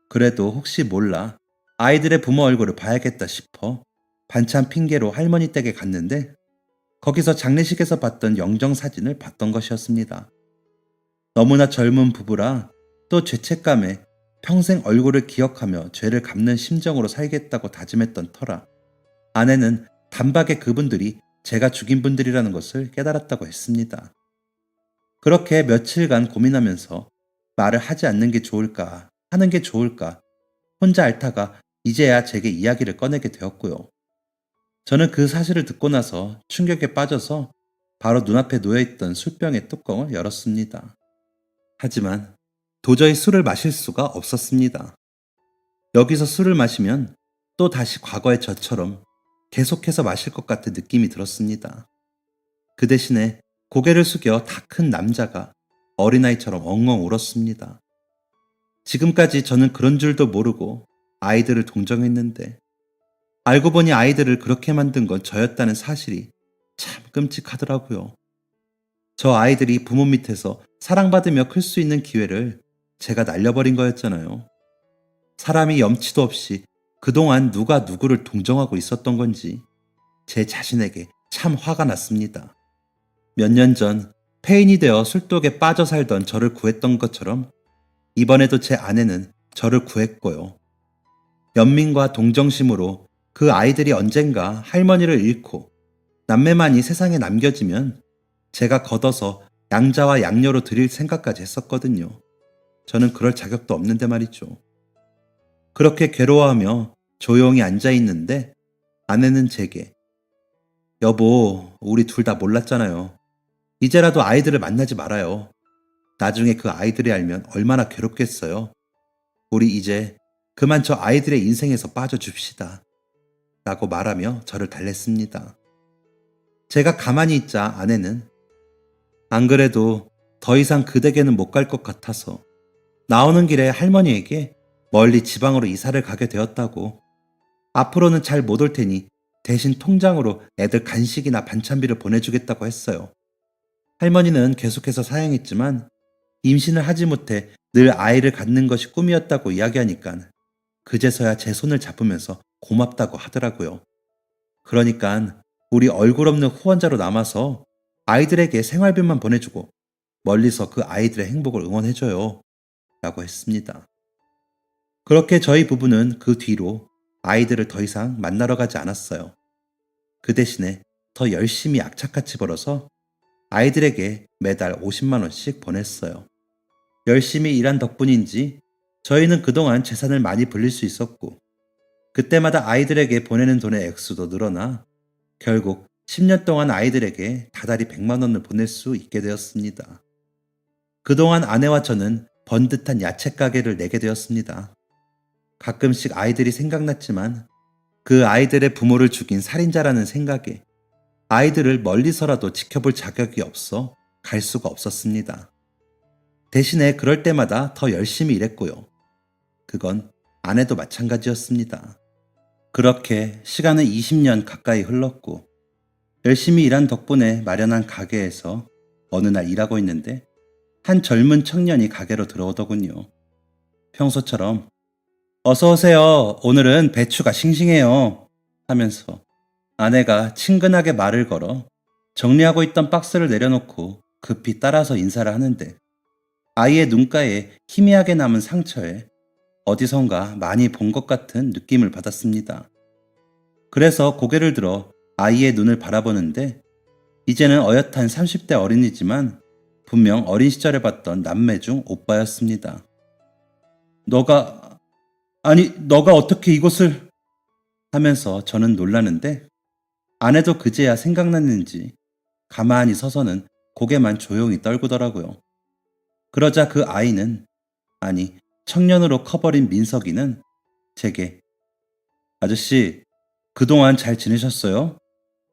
Speaker 1: 그래도 혹시 몰라 아이들의 부모 얼굴을 봐야겠다 싶어 반찬 핑계로 할머니 댁에 갔는데 거기서 장례식에서 봤던 영정 사진을 봤던 것이었습니다. 너무나 젊은 부부라 또 죄책감에 평생 얼굴을 기억하며 죄를 갚는 심정으로 살겠다고 다짐했던 터라 아내는 단박에 그분들이 제가 죽인 분들이라는 것을 깨달았다고 했습니다. 그렇게 며칠간 고민하면서 말을 하지 않는 게 좋을까 하는 게 좋을까 혼자 앓다가 이제야 제게 이야기를 꺼내게 되었고요. 저는 그 사실을 듣고 나서 충격에 빠져서 바로 눈앞에 놓여있던 술병의 뚜껑을 열었습니다. 하지만 도저히 술을 마실 수가 없었습니다. 여기서 술을 마시면 또 다시 과거의 저처럼 계속해서 마실 것 같은 느낌이 들었습니다. 그 대신에 고개를 숙여 다 큰 남자가 어린아이처럼 엉엉 울었습니다. 지금까지 저는 그런 줄도 모르고 아이들을 동정했는데 알고 보니 아이들을 그렇게 만든 건 저였다는 사실이 참 끔찍하더라고요. 저 아이들이 부모 밑에서 사랑받으며 클 수 있는 기회를 제가 날려버린 거였잖아요. 사람이 염치도 없이 그동안 누가 누구를 동정하고 있었던 건지 제 자신에게 참 화가 났습니다. 몇 년 전 폐인이 되어 술독에 빠져 살던 저를 구했던 것처럼 이번에도 제 아내는 저를 구했고요. 연민과 동정심으로 그 아이들이 언젠가 할머니를 잃고 남매만이 세상에 남겨지면 제가 걷어서 양자와 양녀로 드릴 생각까지 했었거든요. 저는 그럴 자격도 없는데 말이죠. 그렇게 괴로워하며 조용히 앉아 있는데 아내는 제게 여보, 우리 둘 다 몰랐잖아요. 이제라도 아이들을 만나지 말아요. 나중에 그 아이들이 알면 얼마나 괴롭겠어요. 우리 이제 그만 저 아이들의 인생에서 빠져줍시다. 라고 말하며 저를 달랬습니다. 제가 가만히 있자 아내는 안 그래도 더 이상 그 댁에는 못 갈 것 같아서 나오는 길에 할머니에게 멀리 지방으로 이사를 가게 되었다고 앞으로는 잘 못 올 테니 대신 통장으로 애들 간식이나 반찬비를 보내주겠다고 했어요. 할머니는 계속해서 사양했지만 임신을 하지 못해 늘 아이를 갖는 것이 꿈이었다고 이야기하니까 그제서야 제 손을 잡으면서 고맙다고 하더라고요. 그러니까 우리 얼굴 없는 후원자로 남아서 아이들에게 생활비만 보내주고 멀리서 그 아이들의 행복을 응원해줘요. 라고 했습니다. 그렇게 저희 부부는 그 뒤로 아이들을 더 이상 만나러 가지 않았어요. 그 대신에 더 열심히 악착같이 벌어서 아이들에게 매달 50만 원씩 보냈어요. 열심히 일한 덕분인지 저희는 그동안 재산을 많이 불릴 수 있었고 그때마다 아이들에게 보내는 돈의 액수도 늘어나 결국 10년 동안 아이들에게 다달이 100만 원을 보낼 수 있게 되었습니다. 그동안 아내와 저는 번듯한 야채 가게를 내게 되었습니다. 가끔씩 아이들이 생각났지만 그 아이들의 부모를 죽인 살인자라는 생각에 아이들을 멀리서라도 지켜볼 자격이 없어 갈 수가 없었습니다. 대신에 그럴 때마다 더 열심히 일했고요. 그건 아내도 마찬가지였습니다. 그렇게 시간은 20년 가까이 흘렀고 열심히 일한 덕분에 마련한 가게에서 어느 날 일하고 있는데 한 젊은 청년이 가게로 들어오더군요. 평소처럼 어서 오세요. 오늘은 배추가 싱싱해요. 하면서 아내가 친근하게 말을 걸어 정리하고 있던 박스를 내려놓고 급히 따라서 인사를 하는데 아이의 눈가에 희미하게 남은 상처에 어디선가 많이 본 것 같은 느낌을 받았습니다. 그래서 고개를 들어 아이의 눈을 바라보는데 이제는 어엿한 30대 어린이지만 분명 어린 시절에 봤던 남매 중 오빠였습니다. 너가 어떻게 이곳을 하면서 저는 놀라는데 아내도 그제야 생각났는지 가만히 서서는 고개만 조용히 떨구더라고요. 그러자 그 아이는 아니 청년으로 커버린 민석이는 제게 아저씨 그동안 잘 지내셨어요?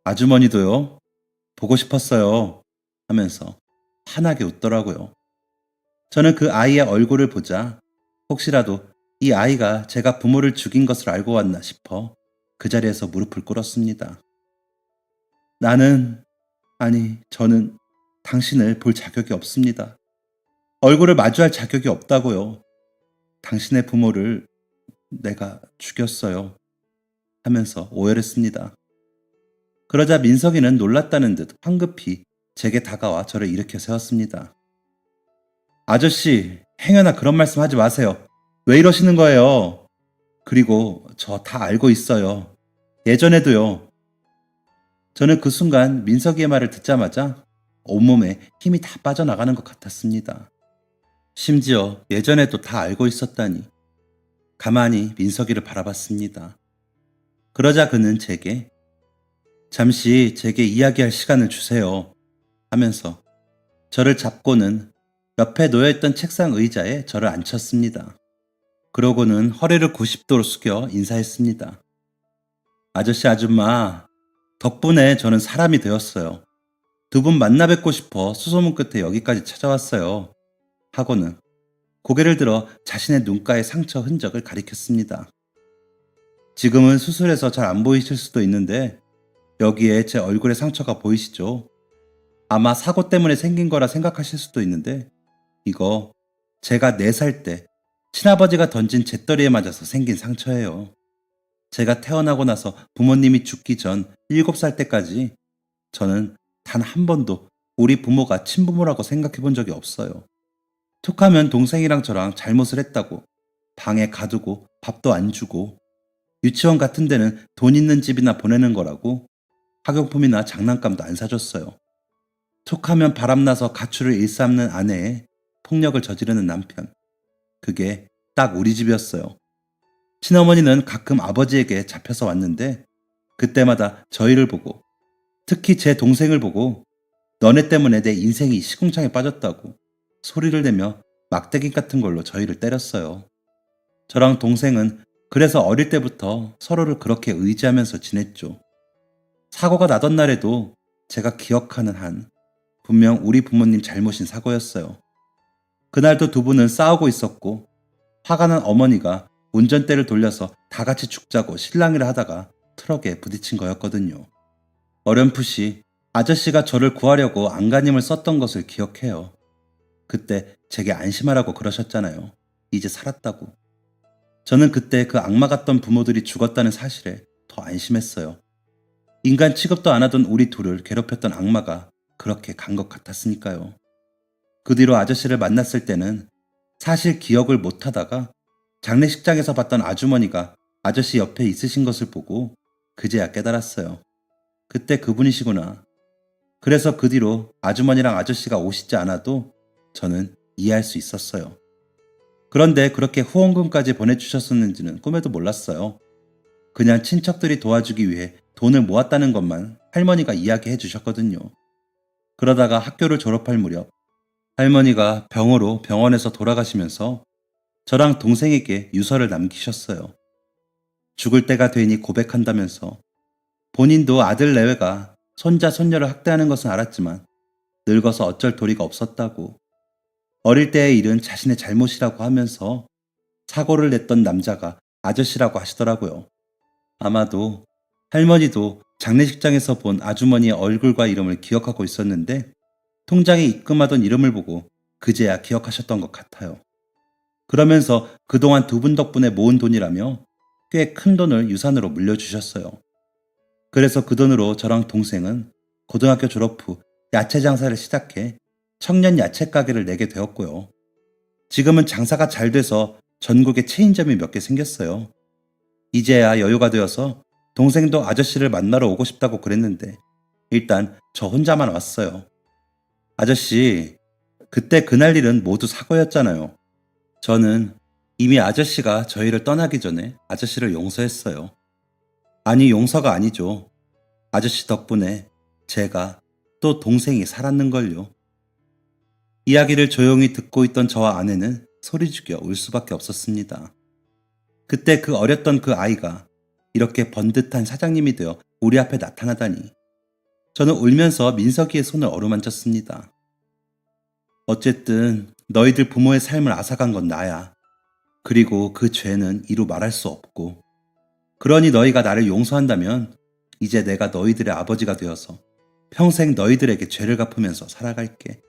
Speaker 1: 아주머니도요? 보고 싶었어요. 하면서 환하게 웃더라고요. 저는 그 아이의 얼굴을 보자 혹시라도 이 아이가 제가 부모를 죽인 것을 알고 왔나 싶어 그 자리에서 무릎을 꿇었습니다. 저는 당신을 볼 자격이 없습니다. 얼굴을 마주할 자격이 없다고요. 당신의 부모를 내가 죽였어요. 하면서 오열했습니다. 그러자 민석이는 놀랐다는 듯 황급히 제게 다가와 저를 일으켜 세웠습니다. 아저씨, 행여나 그런 말씀 하지 마세요. 왜 이러시는 거예요? 그리고 저 다 알고 있어요. 예전에도요. 저는 그 순간 민석이의 말을 듣자마자 온몸에 힘이 다 빠져나가는 것 같았습니다. 심지어 예전에도 다 알고 있었다니. 가만히 민석이를 바라봤습니다. 그러자 그는 제게 잠시 제게 이야기할 시간을 주세요 하면서 저를 잡고는 옆에 놓여있던 책상 의자에 저를 앉혔습니다. 그러고는 허리를 90도로 숙여 인사했습니다. 아저씨 아줌마, 덕분에 저는 사람이 되었어요. 두 분 만나 뵙고 싶어 수소문 끝에 여기까지 찾아왔어요. 하고는 고개를 들어 자신의 눈가의 상처 흔적을 가리켰습니다. 지금은 수술해서 잘 안 보이실 수도 있는데 여기에 제 얼굴의 상처가 보이시죠? 아마 사고 때문에 생긴 거라 생각하실 수도 있는데 이거 제가 4살 때 친아버지가 던진 재떨이에 맞아서 생긴 상처예요. 제가 태어나고 나서 부모님이 죽기 전 7살 때까지 저는 단 한 번도 우리 부모가 친부모라고 생각해 본 적이 없어요. 툭하면 동생이랑 저랑 잘못을 했다고 방에 가두고 밥도 안 주고 유치원 같은 데는 돈 있는 집이나 보내는 거라고 학용품이나 장난감도 안 사줬어요. 툭하면 바람나서 가출을 일삼는 아내에 폭력을 저지르는 남편. 그게 딱 우리 집이었어요. 친어머니는 가끔 아버지에게 잡혀서 왔는데 그때마다 저희를 보고 특히 제 동생을 보고 너네 때문에 내 인생이 시궁창에 빠졌다고 소리를 내며 막대기 같은 걸로 저희를 때렸어요. 저랑 동생은 그래서 어릴 때부터 서로를 그렇게 의지하면서 지냈죠. 사고가 나던 날에도 제가 기억하는 한 분명 우리 부모님 잘못인 사고였어요. 그날도 두 분은 싸우고 있었고 화가 난 어머니가 운전대를 돌려서 다 같이 죽자고 실랑이를 하다가 트럭에 부딪힌 거였거든요. 어렴풋이 아저씨가 저를 구하려고 안간힘을 썼던 것을 기억해요. 그때 제게 안심하라고 그러셨잖아요. 이제 살았다고. 저는 그때 그 악마 같던 부모들이 죽었다는 사실에 더 안심했어요. 인간 취급도 안 하던 우리 둘을 괴롭혔던 악마가 그렇게 간 것 같았으니까요. 그 뒤로 아저씨를 만났을 때는 사실 기억을 못 하다가 장례식장에서 봤던 아주머니가 아저씨 옆에 있으신 것을 보고 그제야 깨달았어요. 그때 그분이시구나. 그래서 그 뒤로 아주머니랑 아저씨가 오시지 않아도 저는 이해할 수 있었어요. 그런데 그렇게 후원금까지 보내주셨었는지는 꿈에도 몰랐어요. 그냥 친척들이 도와주기 위해 돈을 모았다는 것만 할머니가 이야기해 주셨거든요. 그러다가 학교를 졸업할 무렵 할머니가 병으로 병원에서 돌아가시면서 저랑 동생에게 유서를 남기셨어요. 죽을 때가 되니 고백한다면서 본인도 아들 내외가 손자 손녀를 학대하는 것은 알았지만 늙어서 어쩔 도리가 없었다고 어릴 때의 일은 자신의 잘못이라고 하면서 사고를 냈던 남자가 아저씨라고 하시더라고요. 아마도 할머니도 장례식장에서 본 아주머니의 얼굴과 이름을 기억하고 있었는데 통장에 입금하던 이름을 보고 그제야 기억하셨던 것 같아요. 그러면서 그동안 두 분 덕분에 모은 돈이라며 꽤 큰 돈을 유산으로 물려주셨어요. 그래서 그 돈으로 저랑 동생은 고등학교 졸업 후 야채 장사를 시작해 청년 야채 가게를 내게 되었고요. 지금은 장사가 잘 돼서 전국에 체인점이 몇 개 생겼어요. 이제야 여유가 되어서 동생도 아저씨를 만나러 오고 싶다고 그랬는데 일단 저 혼자만 왔어요. 아저씨, 그때 그날 일은 모두 사고였잖아요. 저는 이미 아저씨가 저희를 떠나기 전에 아저씨를 용서했어요. 아니, 용서가 아니죠. 아저씨 덕분에 제가 또 동생이 살았는걸요. 이야기를 조용히 듣고 있던 저와 아내는 소리 죽여 울 수밖에 없었습니다. 그때 그 어렸던 그 아이가 이렇게 번듯한 사장님이 되어 우리 앞에 나타나다니. 저는 울면서 민석이의 손을 어루만졌습니다. 어쨌든 너희들 부모의 삶을 앗아간 건 나야. 그리고 그 죄는 이루 말할 수 없고. 그러니 너희가 나를 용서한다면 이제 내가 너희들의 아버지가 되어서 평생 너희들에게 죄를 갚으면서 살아갈게.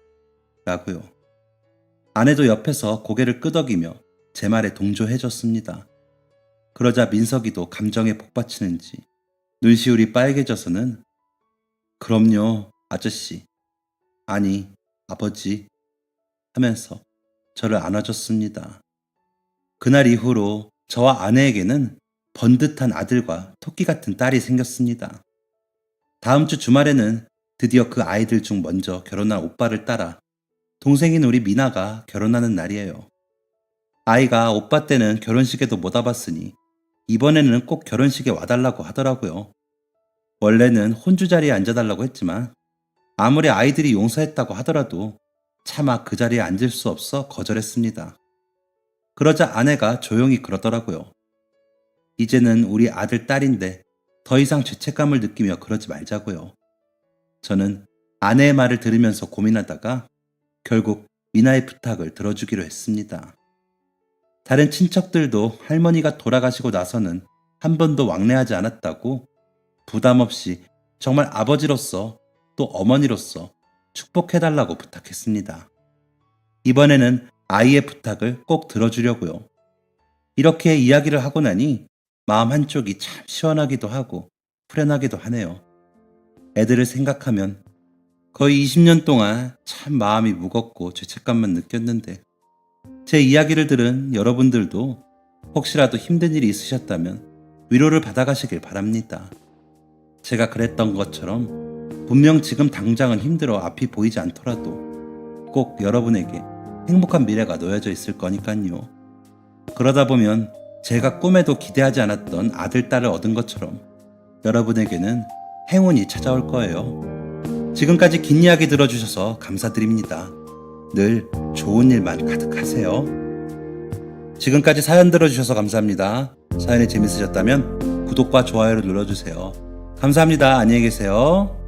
Speaker 1: 라고요. 아내도 옆에서 고개를 끄덕이며 제 말에 동조해줬습니다. 그러자 민석이도 감정에 복받치는지 눈시울이 빨개져서는 그럼요, 아저씨. 아니, 아버지. 하면서 저를 안아줬습니다. 그날 이후로 저와 아내에게는 번듯한 아들과 토끼 같은 딸이 생겼습니다. 다음 주 주말에는 드디어 그 아이들 중 먼저 결혼한 오빠를 따라 동생인 우리 미나가 결혼하는 날이에요. 아이가 오빠 때는 결혼식에도 못 와봤으니 이번에는 꼭 결혼식에 와달라고 하더라고요. 원래는 혼주 자리에 앉아달라고 했지만 아무리 아이들이 용서했다고 하더라도 차마 그 자리에 앉을 수 없어 거절했습니다. 그러자 아내가 조용히 그러더라고요. 이제는 우리 아들, 딸인데 더 이상 죄책감을 느끼며 그러지 말자고요. 저는 아내의 말을 들으면서 고민하다가 결국 미나의 부탁을 들어주기로 했습니다. 다른 친척들도 할머니가 돌아가시고 나서는 한 번도 왕래하지 않았다고 부담 없이 정말 아버지로서 또 어머니로서 축복해달라고 부탁했습니다. 이번에는 아이의 부탁을 꼭 들어주려고요. 이렇게 이야기를 하고 나니 마음 한쪽이 참 시원하기도 하고 후련하기도 하네요. 애들을 생각하면 거의 20년 동안 참 마음이 무겁고 죄책감만 느꼈는데 제 이야기를 들은 여러분들도 혹시라도 힘든 일이 있으셨다면 위로를 받아가시길 바랍니다. 제가 그랬던 것처럼 분명 지금 당장은 힘들어 앞이 보이지 않더라도 꼭 여러분에게 행복한 미래가 놓여져 있을 거니까요. 그러다 보면 제가 꿈에도 기대하지 않았던 아들, 딸을 얻은 것처럼 여러분에게는 행운이 찾아올 거예요. 지금까지 긴 이야기 들어주셔서 감사드립니다. 늘 좋은 일만 가득하세요. 지금까지 사연 들어주셔서 감사합니다. 사연이 재밌으셨다면 구독과 좋아요를 눌러주세요. 감사합니다. 안녕히 계세요.